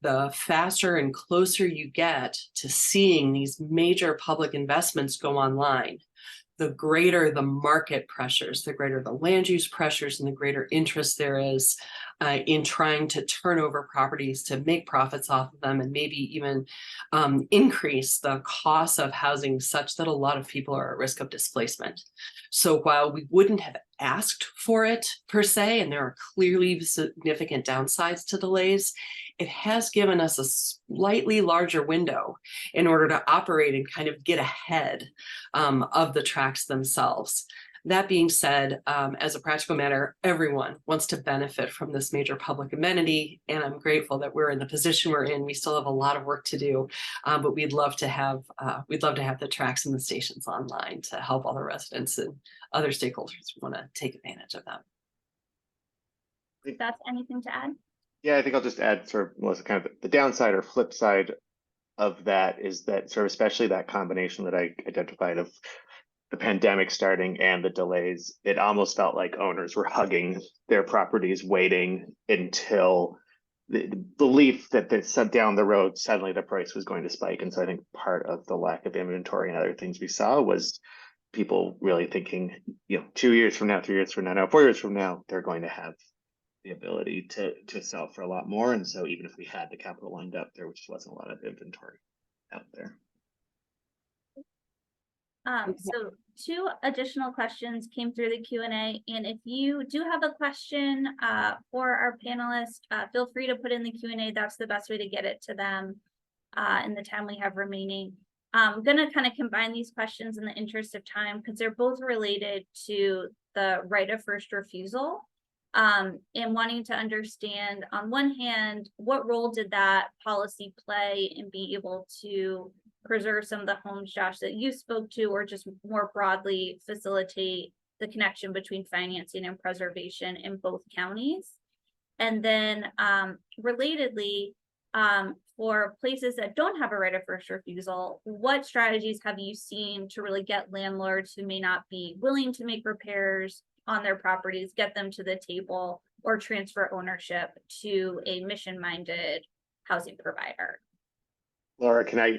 the faster and closer you get to seeing these major public investments go online, the greater the market pressures, the greater the land use pressures, and the greater interest there is in trying to turn over properties to make profits off of them, and maybe even increase the cost of housing such that a lot of people are at risk of displacement. So while we wouldn't have asked for it per se, and there are clearly significant downsides to delays, it has given us a slightly larger window in order to operate and kind of get ahead of the tracks themselves. That being said, as a practical matter, everyone wants to benefit from this major public amenity, and I'm grateful that we're in the position we're in. We still have a lot of work to do, but we'd love to have the tracks and the stations online to help all the residents and other stakeholders who want to take advantage of them. That's anything to add? Yeah, I think I'll just add sort of, Melissa, kind of the downside or flip side of that is that sort of especially that combination that I identified of the pandemic starting and the delays, it almost felt like owners were hugging their properties, waiting until the belief that down the road, suddenly the price was going to spike. And so I think part of the lack of inventory and other things we saw was people really thinking, 2 years from now, 3 years from now, no, 4 years from now, they're going to have the ability to sell for a lot more. And so even if we had the capital lined up, there just wasn't a lot of inventory out there. So 2 additional questions came through the Q&A, and if you do have a question for our panelists, feel free to put in the Q&A. That's the best way to get it to them in the time we have remaining. I'm going to kind of combine these questions in the interest of time because they're both related to the right of first refusal, and wanting to understand, on one hand, what role did that policy play in being able to preserve some of the homes, Josh, that you spoke to, or just more broadly facilitate the connection between financing and preservation in both counties? And then relatedly, for places that don't have a right of first refusal, what strategies have you seen to really get landlords who may not be willing to make repairs on their properties, get them to the table, or transfer ownership to a mission-minded housing provider? Laura, can I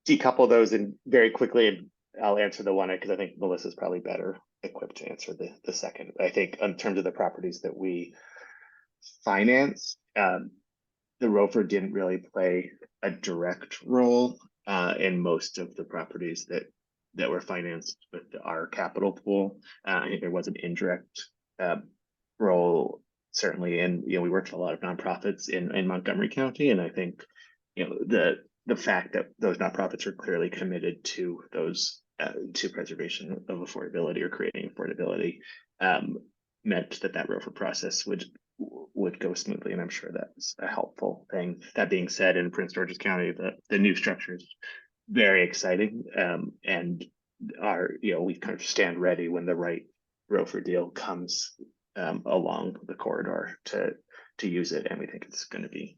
decouple those and very quickly, and I'll answer the one because I think Melissa's probably better equipped to answer the second. I think in terms of the properties that we finance, the ROFR didn't really play a direct role in most of the properties that were financed with our capital pool. I think there was an indirect role, certainly, and we worked with a lot of nonprofits in Montgomery County, and I think the fact that those nonprofits are clearly committed to those to preservation of affordability or creating affordability meant that ROFR process would go smoothly, and I'm sure that's a helpful thing. That being said, in Prince George's County, the new structure is very exciting, and we kind of stand ready when the right ROFR deal comes along the corridor to use it, and we think it's going to be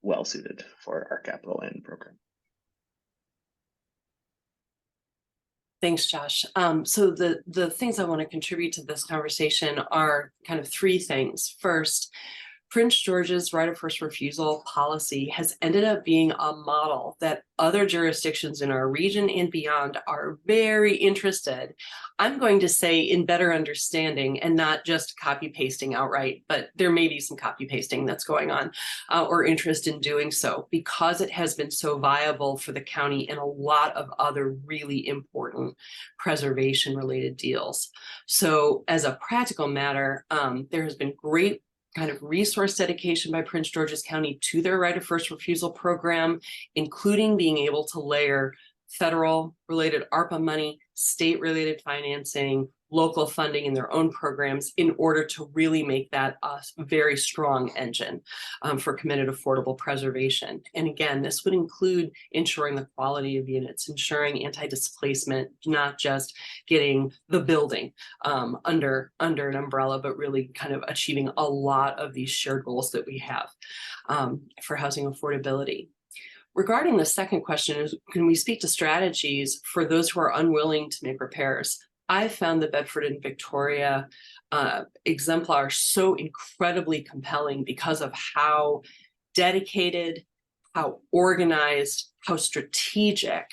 well suited for our capital N program. Thanks, Josh. So the things I want to contribute to this conversation are kind of three things. First, Prince George's right of first refusal policy has ended up being a model that other jurisdictions in our region and beyond are very interested, I'm going to say, in better understanding and not just copy pasting outright, but there may be some copy pasting that's going on or interest in doing so because it has been so viable for the county in a lot of other really important preservation related deals. So as a practical matter, there has been great kind of resource dedication by Prince George's County to their right of first refusal program, including being able to layer federal related ARPA money, state related financing, local funding in their own programs in order to really make that a very strong engine for committed affordable preservation. And again, this would include ensuring the quality of units, ensuring anti-displacement, not just getting the building under an umbrella, but really kind of achieving a lot of these shared goals that we have for housing affordability. Regarding the second question is, can we speak to strategies for those who are unwilling to make repairs? I found the Bedford and Victoria exemplar so incredibly compelling because of how dedicated, how organized, how strategic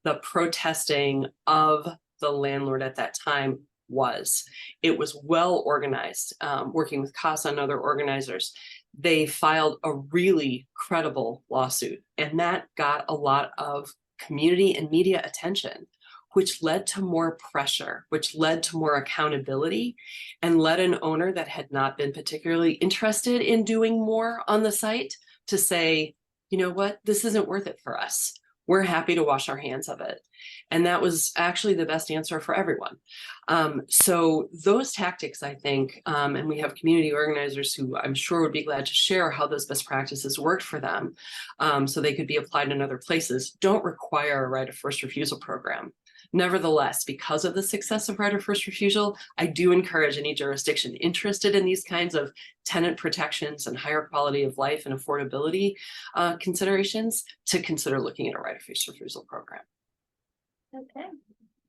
the protesting of the landlord at that time was. It was well organized, working with CASA and other organizers. They filed a really credible lawsuit, and that got a lot of community and media attention, which led to more pressure, which led to more accountability, and led an owner that had not been particularly interested in doing more on the site to say, you know what, this isn't worth it for us. We're happy to wash our hands of it. And that was actually the best answer for everyone. So those tactics, I think, and we have community organizers who I'm sure would be glad to share how those best practices worked for them so they could be applied in other places, don't require a right of first refusal program. Nevertheless, because of the success of right of first refusal, I do encourage any jurisdiction interested in these kinds of tenant protections and higher quality of life and affordability considerations to consider looking at a right of first refusal program. Okay,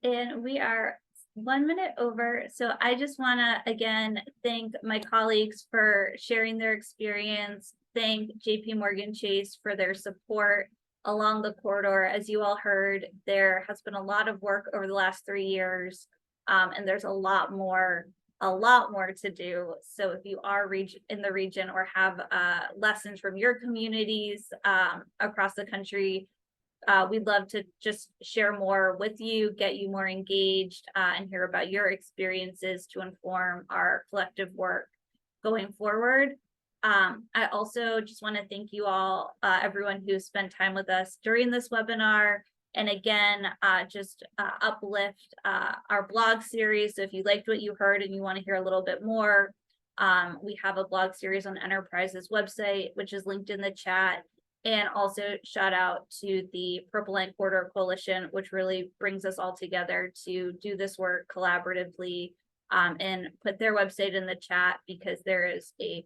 and we are 1 minute over. So I just want to again thank my colleagues for sharing their experience. Thank JP Morgan Chase for their support along the corridor. As you all heard, there has been a lot of work over the last 3 years, and there's a lot more to do. So if you are in the region or have lessons from your communities across the country, we'd love to just share more with you, get you more engaged, and hear about your experiences to inform our collective work going forward. I also just want to thank you all, everyone who spent time with us during this webinar. And again, just uplift our blog series. So if you liked what you heard and you want to hear a little bit more, we have a blog series on Enterprise's website, which is linked in the chat. And also shout out to the Purple Line Corridor Coalition, which really brings us all together to do this work collaboratively, and put their website in the chat because there is a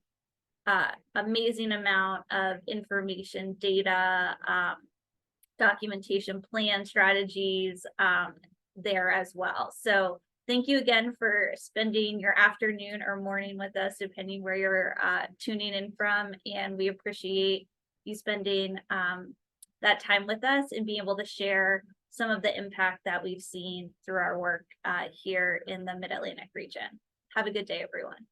amazing amount of information, data, documentation, plan strategies there as well. So thank you again for spending your afternoon or morning with us, depending where you're tuning in from. And we appreciate you spending that time with us and being able to share some of the impact that we've seen through our work here in the Mid-Atlantic region. Have a good day, everyone.